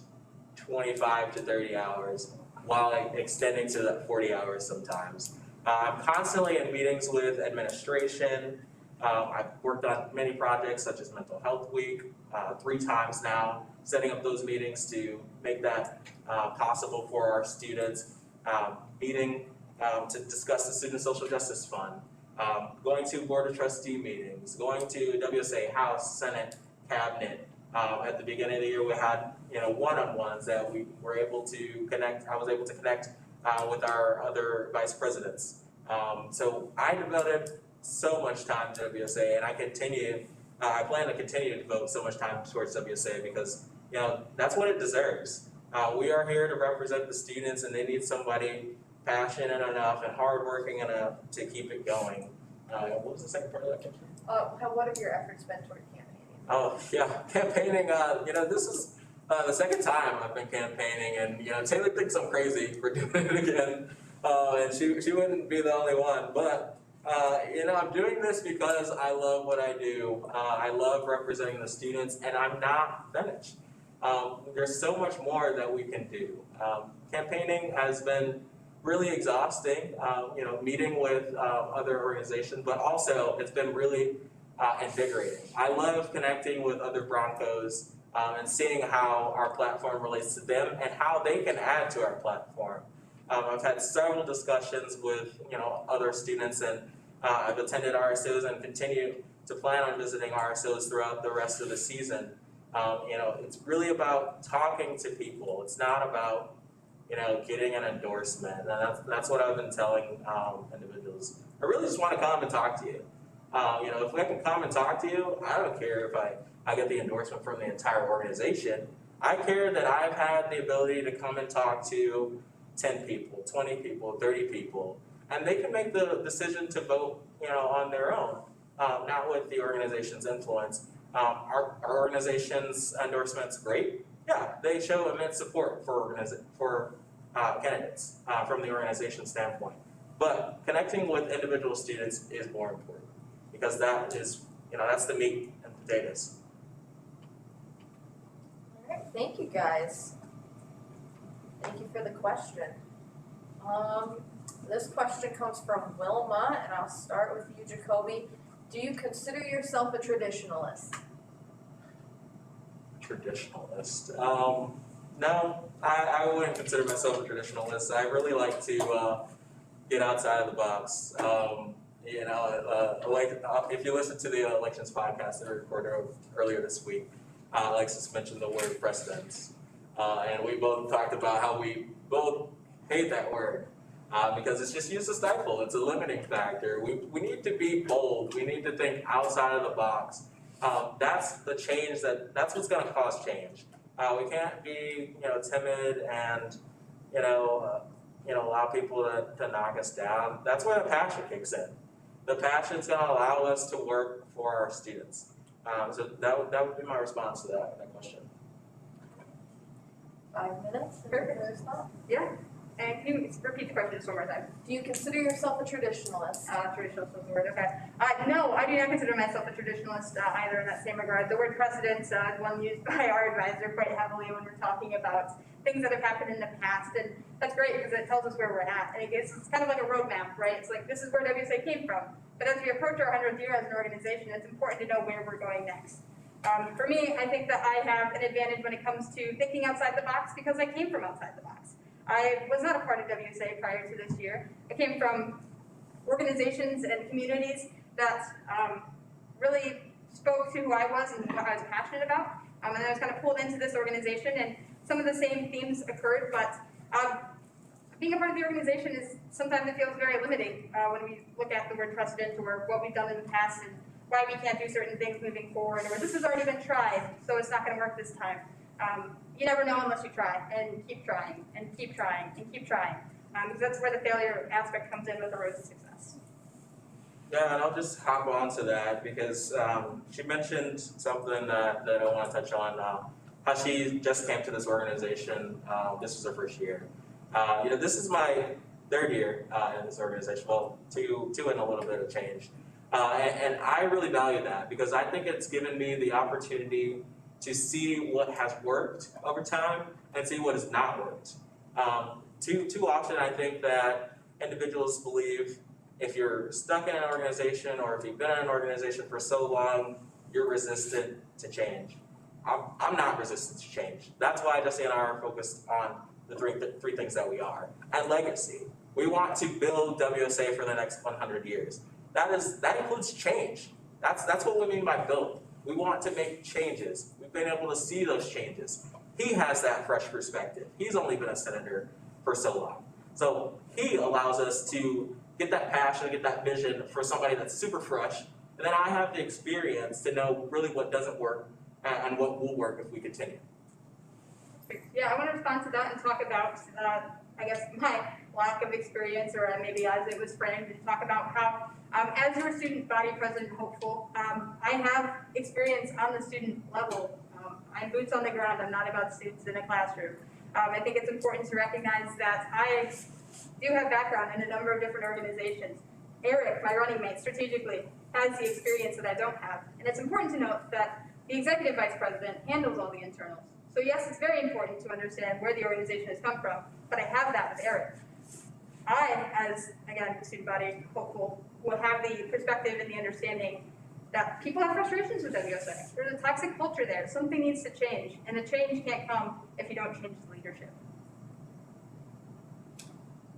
Speaker 4: 25 to 30 hours, while extending to that 40 hours sometimes. I'm constantly in meetings with administration. I've worked on many projects such as Mental Health Week 3 times now, setting up those meetings to make that possible for our students. Meeting to discuss the Student Social Justice Fund, going to Board of Trustee meetings, going to WSA House, Senate, Cabinet. At the beginning of the year, we had one-on-ones that we were able to connect. I was able to connect with our other vice presidents. So I devoted so much time to WSA, and I plan to continue to devote so much time towards WSA because that's what it deserves. We are here to represent the students, and they need somebody passionate enough and hardworking enough to keep it going. What was the second part of that question?
Speaker 2: What have your efforts been toward campaigning?
Speaker 4: Oh yeah, campaigning. This is the second time I've been campaigning, and Taylor thinks I'm crazy for doing it again, and she wouldn't be the only one. But I'm doing this because I love what I do. I love representing the students, and I'm not finished. There's so much more that we can do. Campaigning has been really exhausting, meeting with other organizations, but also it's been really invigorating. I love connecting with other Broncos and seeing how our platform relates to them and how they can add to our platform. I've had several discussions with other students, and I've attended RSOs and continue to plan on visiting RSOs throughout the rest of the season. It's really about talking to people. It's not about getting an endorsement, and that's what I've been telling individuals. I really just want to come and talk to you. If I can come and talk to you, I don't care if I get the endorsement from the entire organization. I care that I've had the ability to come and talk to 10 people, 20 people, 30 people, and they can make the decision to vote, on their own, not with the organization's influence. Our organization's endorsements, great. Yeah, they show immense support for candidates from the organization standpoint. But connecting with individual students is more important because that is, that's the meat and potatoes.
Speaker 2: All right, thank you guys. Thank you for the question. This question comes from Wilma, and I'll start with you, Jacobi. Do you consider yourself a traditionalist?
Speaker 4: Traditionalist? No, I wouldn't consider myself a traditionalist. I really like to get outside of the box. If you listen to the elections podcast that I recorded earlier this week, Alexis mentioned the word precedents. And we both talked about how we both hate that word because it's just used to stifle. It's a limiting factor. We need to be bold. We need to think outside of the box. That's the change that's what's going to cause change. We can't be, timid and, allow people to knock us down. That's where the passion kicks in. The passion's going to allow us to work for our students. So that would be my response to that question.
Speaker 2: 5 minutes.
Speaker 3: Perfect. Yeah. And can you repeat the question just one more time?
Speaker 2: Do you consider yourself a traditionalist?
Speaker 3: Traditionalist was the word, okay. No, I do not consider myself a traditionalist either in that same regard. The word precedent is one used by our advisor quite heavily when we're talking about things that have happened in the past, and that's great because it tells us where we're at, and it's kind of like a roadmap, right? It's like, this is where WSA came from. But as we approach our 100th year as an organization, it's important to know where we're going next. For me, I think that I have an advantage when it comes to thinking outside the box because I came from outside the box. I was not a part of WSA prior to this year. I came from organizations and communities that really spoke to who I was and what I was passionate about. And I was kind of pulled into this organization, and some of the same themes occurred, but being a part of the organization is sometimes it feels very limiting when we look at the word precedent or what we've done in the past and why we can't do certain things moving forward, or this has already been tried, so it's not going to work this time. You never know unless you try, and keep trying, and keep trying, and keep trying. Because that's where the failure aspect comes in with the road to success.
Speaker 4: Yeah, and I'll just hop on to that because she mentioned something that I want to touch on, how she just came to this organization. This was her first year. This is my third year in this organization, well, two and a little bit of change. And I really value that because I think it's given me the opportunity to see what has worked over time and see what has not worked. Too often I think that individuals believe if you're stuck in an organization or if you've been in an organization for so long, you're resistant to change. I'm not resistant to change. That's why Jesse and I are focused on the three things that we are. And legacy. We want to build WSA for the next 100 years. That includes change. That's what we mean by build. We want to make changes. We've been able to see those changes. He has that fresh perspective. He's only been a senator for so long. So he allows us to get that passion, get that vision for somebody that's super fresh. And then I have the experience to know really what doesn't work and what will work if we continue.
Speaker 3: Yeah, I want to respond to that and talk about, I guess, my lack of experience, or maybe as it was framed, and talk about how, as your student body president hopeful, I have experience on the student level. I'm boots on the ground. I'm not about students in a classroom. I think it's important to recognize that I do have background in a number of different organizations. Eric, my running mate, strategically, has the experience that I don't have. And it's important to note that the executive vice president handles all the internals. So yes, it's very important to understand where the organization has come from, but I have that with Eric. I, as, again, student body hopeful, will have the perspective and the understanding that people have frustrations with WSA. There's a toxic culture there. Something needs to change, and the change can't come if you don't change the leadership.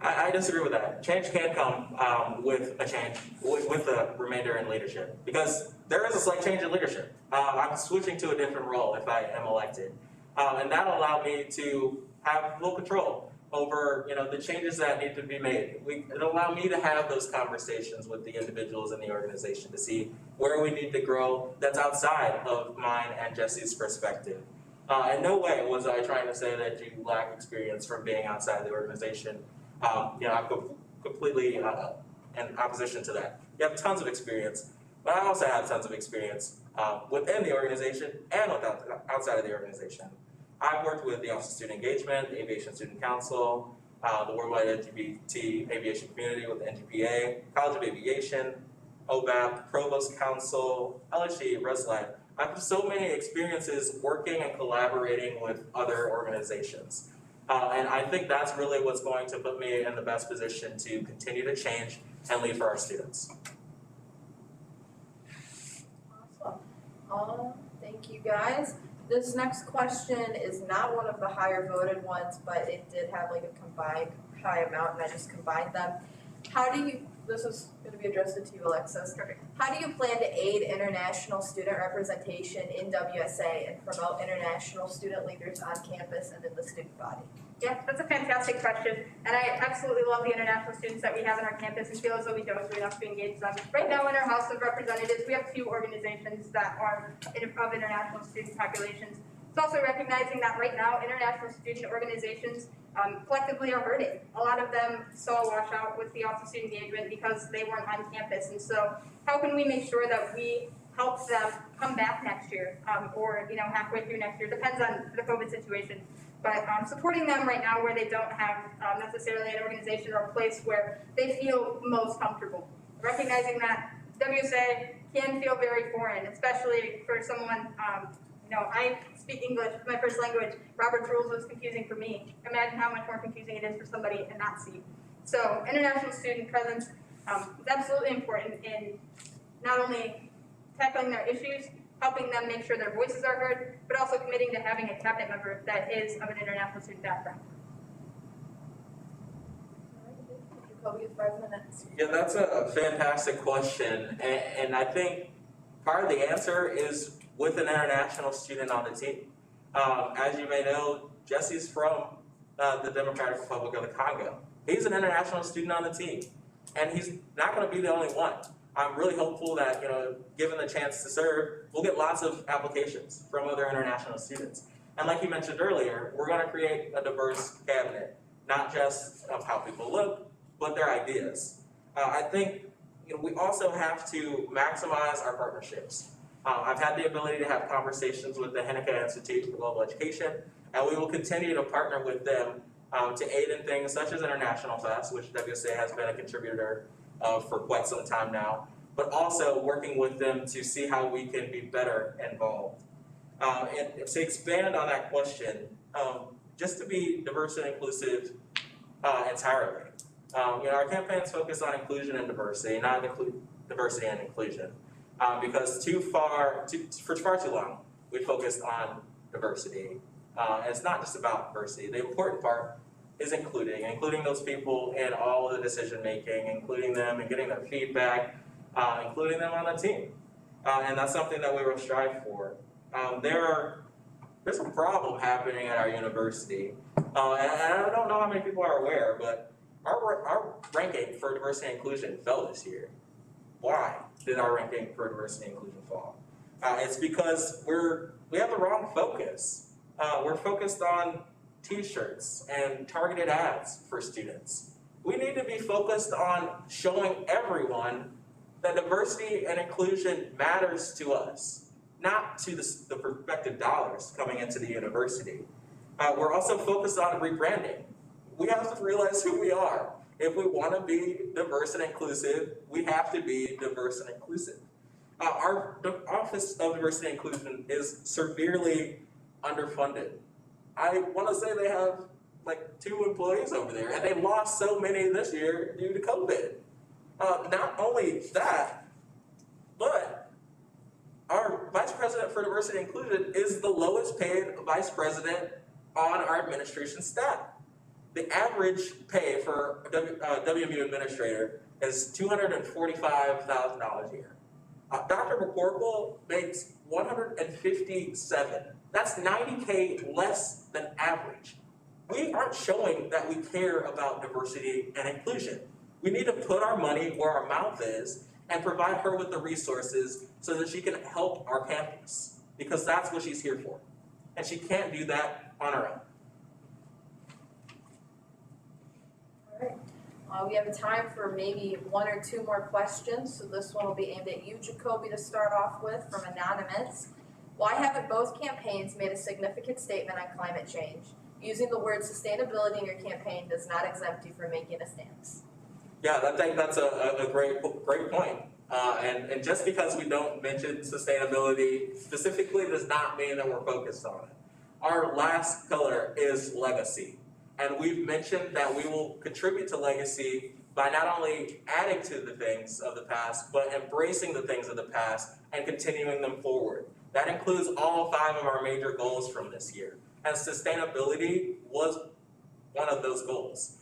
Speaker 4: I disagree with that. Change can come with a change, with the remainder in leadership, because there is a slight change in leadership. I'm switching to a different role if I am elected, and that'll allow me to have full control over the changes that need to be made. It'll allow me to have those conversations with the individuals in the organization to see where we need to grow that's outside of mine and Jesse's perspective. In no way was I trying to say that you lack experience from being outside the organization. I'm completely in opposition to that. You have tons of experience, but I also have tons of experience within the organization and outside of the organization. I've worked with the Office of Student Engagement, the Aviation Student Council, the Worldwide LGBT Aviation Community with the NGPA, College of Aviation, OVAP, Provost Council, LSU, ResLife. I have so many experiences working and collaborating with other organizations. And I think that's really what's going to put me in the best position to continue to change and lead for our students.
Speaker 2: Awesome. Thank you guys. This next question is not one of the higher voted ones, but it did have like a combined high amount, and I just combined them. This is going to be addressed to you, Alexis. Perfect. How do you plan to aid international student representation in WSA and promote international student leaders on campus and in the student body?
Speaker 3: Yeah, that's a fantastic question, and I absolutely love the international students that we have on our campus and feel as though we don't do enough to engage them. Right now in our House of Representatives, we have 2 organizations that are of international student populations. It's also recognizing that right now international student organizations collectively are hurting. A lot of them saw a washout with the Office of Student Engagement because they weren't on campus, and so how can we make sure that we help them come back next year or halfway through next year, depends on the COVID situation. But supporting them right now where they don't have necessarily an organization or a place where they feel most comfortable. Recognizing that WSA can feel very foreign, especially for someone, I speak English, it's my first language. Robert's rules was confusing for me. Imagine how much more confusing it is for somebody in that seat. So international student presence is absolutely important in not only tackling their issues, helping them make sure their voices are heard, but also committing to having a cabinet member that is of an international student background.
Speaker 2: Jacobi is 5 minutes.
Speaker 4: Yeah, that's a fantastic question, and I think part of the answer is with an international student on the team. As you may know, Jesse's from the Democratic Republic of the Congo. He's an international student on the team, and he's not going to be the only one. I'm really hopeful that, given the chance to serve, we'll get lots of applications from other international students. And like you mentioned earlier, we're going to create a diverse cabinet, not just of how people look, but their ideas. I think we also have to maximize our partnerships. I've had the ability to have conversations with the Henneke Institute for Global Education, and we will continue to partner with them to aid in things such as International Fest, which WSA has been a contributor of for quite some time now, but also working with them to see how we can be better involved. And to expand on that question, just to be diverse and inclusive entirely. Our campaigns focus on inclusion and diversity, not diversity and inclusion. Because for far too long, we focused on diversity. And it's not just about diversity. The important part is including those people in all of the decision making, including them and getting their feedback, including them on the team. And that's something that we will strive for. There's a problem happening at our university. And I don't know how many people are aware, but our ranking for diversity and inclusion fell this year. Why did our ranking for diversity and inclusion fall? It's because we have the wrong focus. We're focused on t-shirts and targeted ads for students. We need to be focused on showing everyone that diversity and inclusion matters to us, not to the prospective dollars coming into the university. We're also focused on rebranding. We have to realize who we are. If we want to be diverse and inclusive, we have to be diverse and inclusive. Our Office of Diversity and Inclusion is severely underfunded. I want to say they have like 2 employees over there, and they lost so many this year due to COVID. Not only that, but our Vice President for Diversity and Inclusion is the lowest paid Vice President on our administration staff. The average pay for a WMU administrator is $245,000 a year. Dr. McCorkle makes $157,000. That's $90K less than average. We aren't showing that we care about diversity and inclusion. We need to put our money where our mouth is and provide her with the resources so that she can help our campus, because that's what she's here for. And she can't do that on her own.
Speaker 2: We have time for maybe 1 or 2 more questions, so this one will be aimed at you, Jacobi, to start off with from Anonymous. Why haven't both campaigns made a significant statement on climate change? Using the word sustainability in your campaign does not exempt you from making a stance.
Speaker 4: Yeah, I think that's a great point. And just because we don't mention sustainability specifically does not mean that we're focused on it. Our last pillar is legacy. And we've mentioned that we will contribute to legacy by not only adding to the things of the past, but embracing the things of the past and continuing them forward. That includes all 5 of our major goals from this year. And sustainability was one of those goals.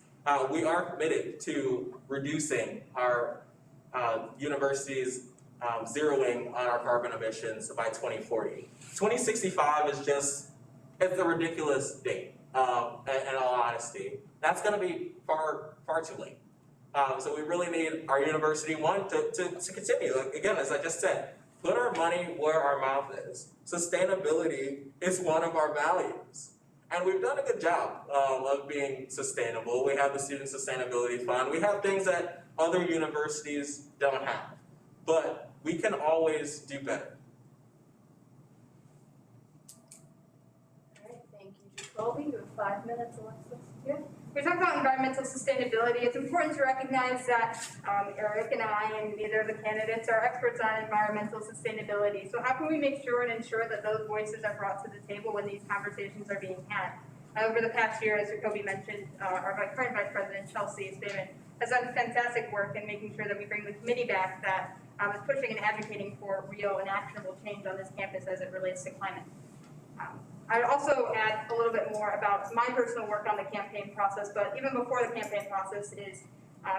Speaker 4: We are committed to reducing our university's zeroing on our carbon emissions by 2040. 2065 is it's a ridiculous date. In all honesty, that's going to be far too late. So we really need our university, to continue. Again, as I just said, put our money where our mouth is. Sustainability is one of our values. And we've done a good job of being sustainable. We have the Student Sustainability Fund. We have things that other universities don't have. But we can always do better.
Speaker 2: Jacobi, you have 5 minutes, Alexis.
Speaker 3: Yeah. We talked about environmental sustainability. It's important to recognize that Eric and I and neither of the candidates are experts on environmental sustainability. So how can we make sure and ensure that those voices are brought to the table when these conversations are being had? Over the past year, as Jacobi mentioned, our current Vice President, Chelsea Stamen, has done fantastic work in making sure that we bring the committee back that is pushing and advocating for real and actionable change on this campus as it relates to climate. I would also add a little bit more about my personal work on the campaign process, but even before the campaign process is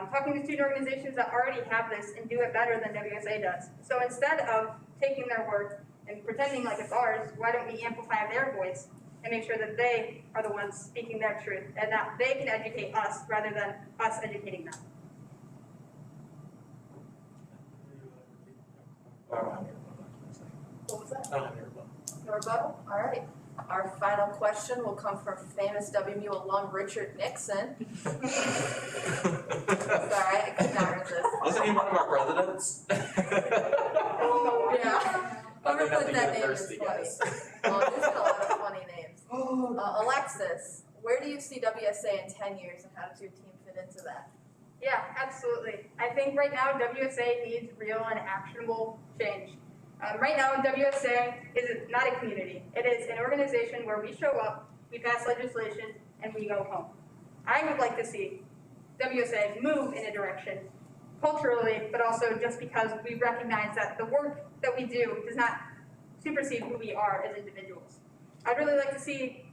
Speaker 3: talking to student organizations that already have this and do it better than WSA does. So instead of taking their work and pretending like it's ours, why don't we amplify their voice and make sure that they are the ones speaking their truth and that they can educate us rather than us educating them.
Speaker 2: What was that? No rebuttal? All right. Our final question will come from famous WMU alum Richard Nixon. Sorry, I could not resist.
Speaker 4: Wasn't he one of our presidents?
Speaker 2: Yeah. Whoever
Speaker 4: I think
Speaker 2: put that name is funny.
Speaker 4: guess.
Speaker 2: There's been a lot of funny names. Alexis, where do you see WSA in 10 years and how does your team fit into that?
Speaker 3: Yeah, absolutely. I think right now WSA needs real and actionable change. Right now, WSA is not a community. It is an organization where we show up, we pass legislation, and we go home. I would like to see WSA move in a direction culturally, but also just because we recognize that the work that we do does not supersede who we are as individuals. I'd really like to see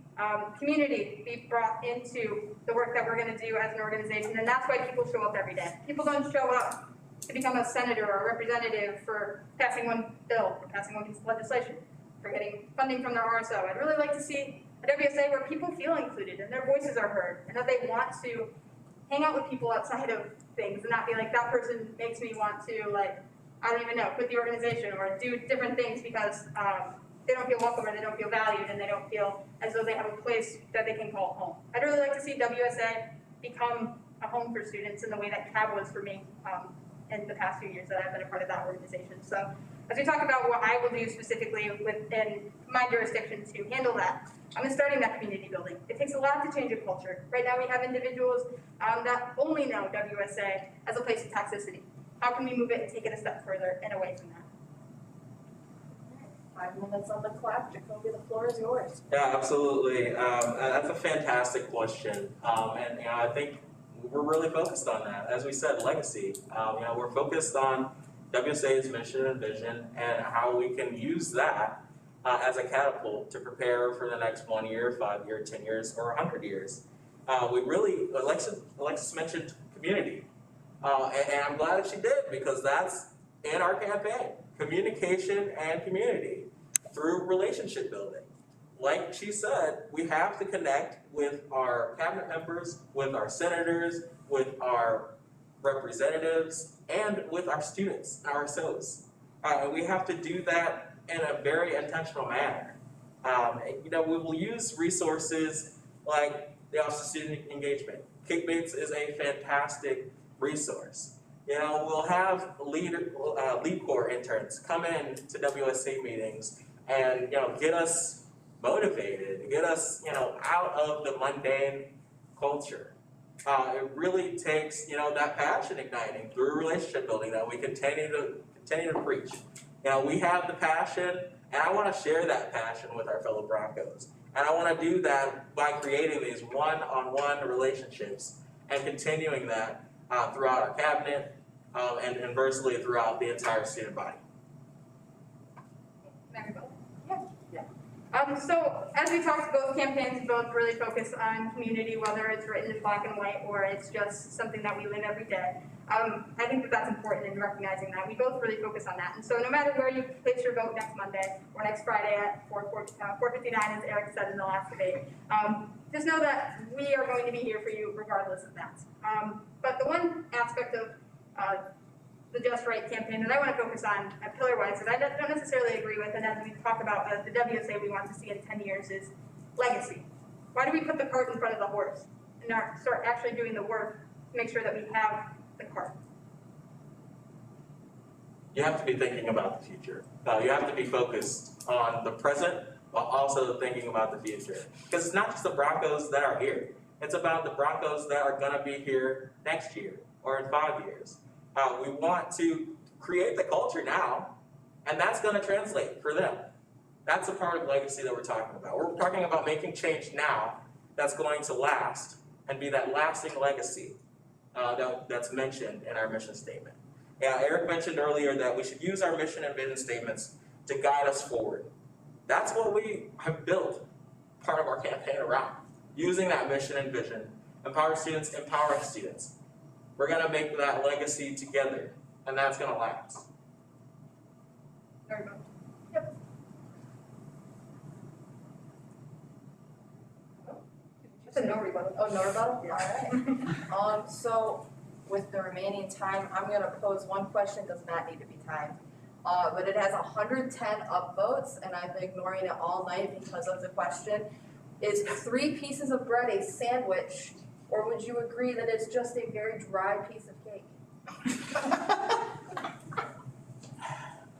Speaker 3: community be brought into the work that we're going to do as an organization, and that's why people show up every day. People don't show up to become a senator or a representative for passing one bill, or passing one piece of legislation, for getting funding from their RSO. I'd really like to see a WSA where people feel included and their voices are heard, and that they want to hang out with people outside of things and not be like, that person makes me want to, like, I don't even know, quit the organization or do different things because they don't feel welcome or they don't feel valued and they don't feel as though they have a place that they can call home. I'd really like to see WSA become a home for students in the way that CAB was for me in the past few years that I've been a part of that organization. So as we talk about what I will do specifically within my jurisdiction to handle that, I'm starting that community building. It takes a lot to change a culture. Right now we have individuals that only know WSA as a place of toxicity. How can we move it and take it a step further and away from that?
Speaker 2: 5 minutes on the clock. Jacobi, the floor is yours.
Speaker 4: Yeah, absolutely. That's a fantastic question, and I think we're really focused on that. As we said, legacy. We're focused on WSA's mission and vision and how we can use that as a catapult to prepare for the next 1 year, 5 year, 10 years, or 100 years. Alexis mentioned community, and I'm glad that she did because that's in our campaign. Communication and community through relationship building. Like she said, we have to connect with our cabinet members, with our senators, with our representatives, and with our students, our SOs. We have to do that in a very intentional manner. We will use resources like the Office of Student Engagement. Kickbaits is a fantastic resource. We'll have lead corps interns come in to WSA meetings and, get us motivated, get us, out of the mundane culture. It really takes, that passion igniting through relationship building that we continue to preach. We have the passion, and I want to share that passion with our fellow Broncos. And I want to do that by creating these one-on-one relationships and continuing that throughout our cabinet, and inversely throughout the entire student body.
Speaker 3: So as we talked, both campaigns both really focus on community, whether it's written in black and white or it's just something that we live every day. I think that that's important in recognizing that. We both really focus on that. And so no matter where you place your vote next Monday or next Friday at 4:59, as Eric said in the last debate, just know that we are going to be here for you regardless of that. But the one aspect of the Just Right campaign that I want to focus on pillar-wise that I don't necessarily agree with, and as we talk about the WSA we want to see in 10 years, is legacy. Why do we put the cart in front of the horse and not start actually doing the work to make sure that we have the cart?
Speaker 4: You have to be thinking about the future. You have to be focused on the present while also thinking about the future. Because it's not just the Broncos that are here. It's about the Broncos that are going to be here next year or in 5 years. We want to create the culture now, and that's going to translate for them. That's a part of legacy that we're talking about. We're talking about making change now that's going to last and be that lasting legacy that's mentioned in our mission statement. Yeah, Eric mentioned earlier that we should use our mission and vision statements to guide us forward. That's what we have built part of our campaign around. Using that mission and vision, empower students, empowering students. We're going to make that legacy together, and that's going to last.
Speaker 3: Very much.
Speaker 2: Yep. That's a no rebuttal. Oh, no rebuttal? Yeah. All right. So with the remaining time, I'm going to pose one question, does not need to be timed. But it has 110 upvotes, and I've been ignoring it all night because of the question. Is 3 pieces of bread a sandwich, or would you agree that it's just a very dry piece of cake?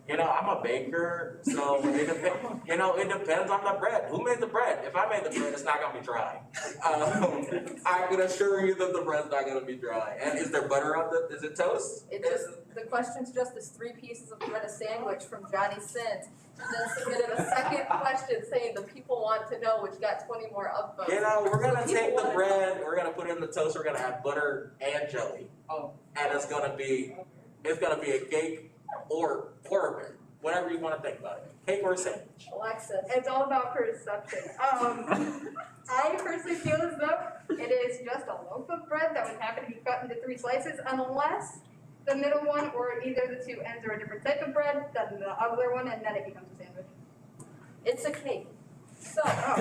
Speaker 4: You know, I'm a baker, so it depends on the bread. Who made the bread? If I made the bread, it's not gonna be dry. I can assure you that the bread's not gonna be dry. And is there butter on is it toast?
Speaker 2: The question's just as 3 pieces of bread a sandwich from Johnny Sint. Then submitted a second question saying the people want to know, which got 20 more upvotes.
Speaker 4: You know, we're gonna take the bread, we're gonna put it in the toast, we're gonna add butter and jelly. And it's gonna be a cake or bourbon, whatever you want to think about it. Cake or a sandwich.
Speaker 2: Alexis.
Speaker 3: It's all about perception. I personally feel as though it is just a loaf of bread that would happen to be cut into 3 slices, unless the middle one or either the 2 ends are a different type of bread than the other one, and then it becomes a sandwich.
Speaker 2: It's a cake. So, that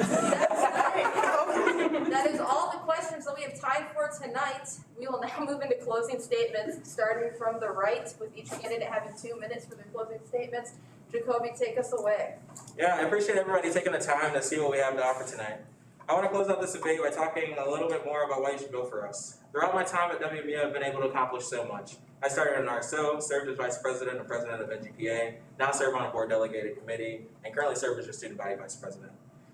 Speaker 2: is all the questions that we have time for tonight. We will now move into closing statements, starting from the right, with each candidate having 2 minutes for their closing statements. Jacobi, take us away.
Speaker 4: Yeah, I appreciate everybody taking the time to see what we have to offer tonight. I want to close out this debate by talking a little bit more about why you should vote for us. Throughout my time at WMU, I've been able to accomplish so much. I started in RSO, served as vice president and president of NGPA, now serve on a board delegated committee, and currently serve as your student body vice president.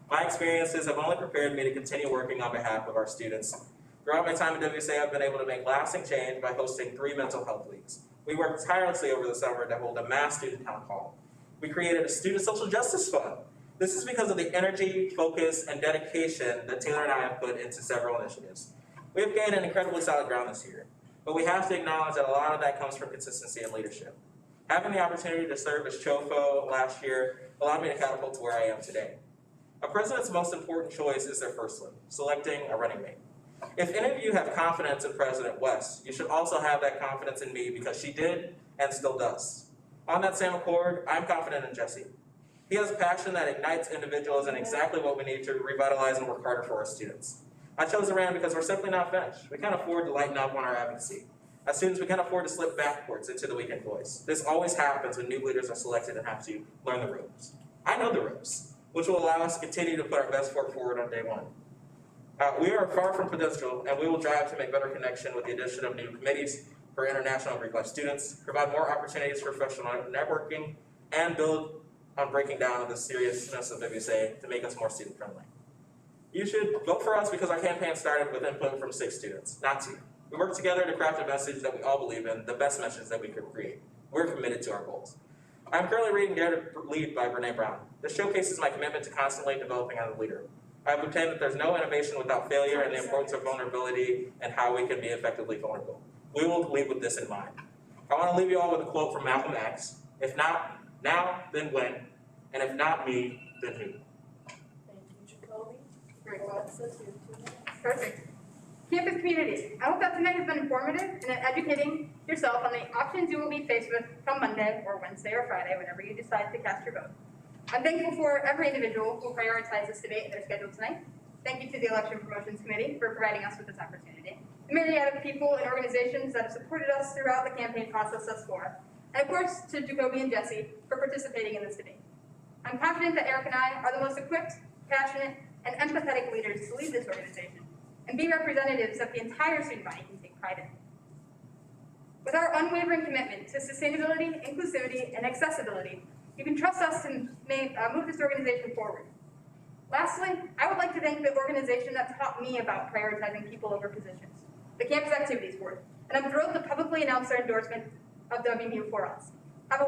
Speaker 4: My experiences have only prepared me to continue working on behalf of our students. Throughout my time at WSA, I've been able to make lasting change by hosting 3 mental health leagues. We worked tirelessly over the summer to hold a mass student town hall. We created a student social justice fund. This is because of the energy, focus, and dedication that Taylor and I have put into several initiatives. We have gained an incredibly solid ground this year, but we have to acknowledge that a lot of that comes from consistency and leadership. Having the opportunity to serve as CHOFO last year allowed me to catapult to where I am today. A president's most important choice is their first one, selecting a running mate. If any of you have confidence in President West, you should also have that confidence in me because she did and still does. On that same accord, I'm confident in Jesse. He has a passion that ignites individuals and exactly what we need to revitalize and work harder for our students. I chose Iran because we're simply not finished. We can't afford to lighten up on our advocacy. As students, we can't afford to slip backwards into the weekend voice. This always happens when new leaders are selected and have to learn the ropes. I know the ropes, which will allow us to continue to put our best foot forward on day one. We are far from prudential, and we will drive to make better connection with the addition of new committees for international and Greek life students, provide more opportunities for professional networking, and build on breaking down the seriousness of WSA to make us more student-friendly. You should vote for us because our campaign started with input from 6 students, not 2. We worked together to craft a message that we all believe in, the best message that we could create. We're committed to our goals. I'm currently reading Dare to Lead by Brene Brown. This showcases my commitment to constantly developing as a leader. I've obtained that there's no innovation without failure and the importance of vulnerability and how we can be effectively vulnerable. We will lead with this in mind. I want to leave you all with a quote from Malcolm X. If not now, then when? And if not me, then who?
Speaker 2: Thank you, Jacobi.
Speaker 3: Very well.
Speaker 2: Alexis, you have 2 minutes.
Speaker 3: Perfect. Campus community. I hope that tonight has been informative and educating yourself on the options you will be faced with come Monday or Wednesday or Friday, whenever you decide to cast your vote. I'm thankful for every individual who prioritized this debate in their schedule tonight. Thank you to the Election Promotions Committee for providing us with this opportunity. The myriad of people and organizations that have supported us throughout the campaign process thus far. And of course, to Jacobi and Jesse for participating in this debate. I'm confident that Eric and I are the most equipped, passionate, and empathetic leaders to lead this organization and be representatives that the entire student body can take pride in. With our unwavering commitment to sustainability, inclusivity, and accessibility, you can trust us to move this organization forward. Lastly, I would like to thank the organization that taught me about prioritizing people over positions, the Campus Activities Board, and I'm thrilled to publicly announce their endorsement of WMU for us. Have a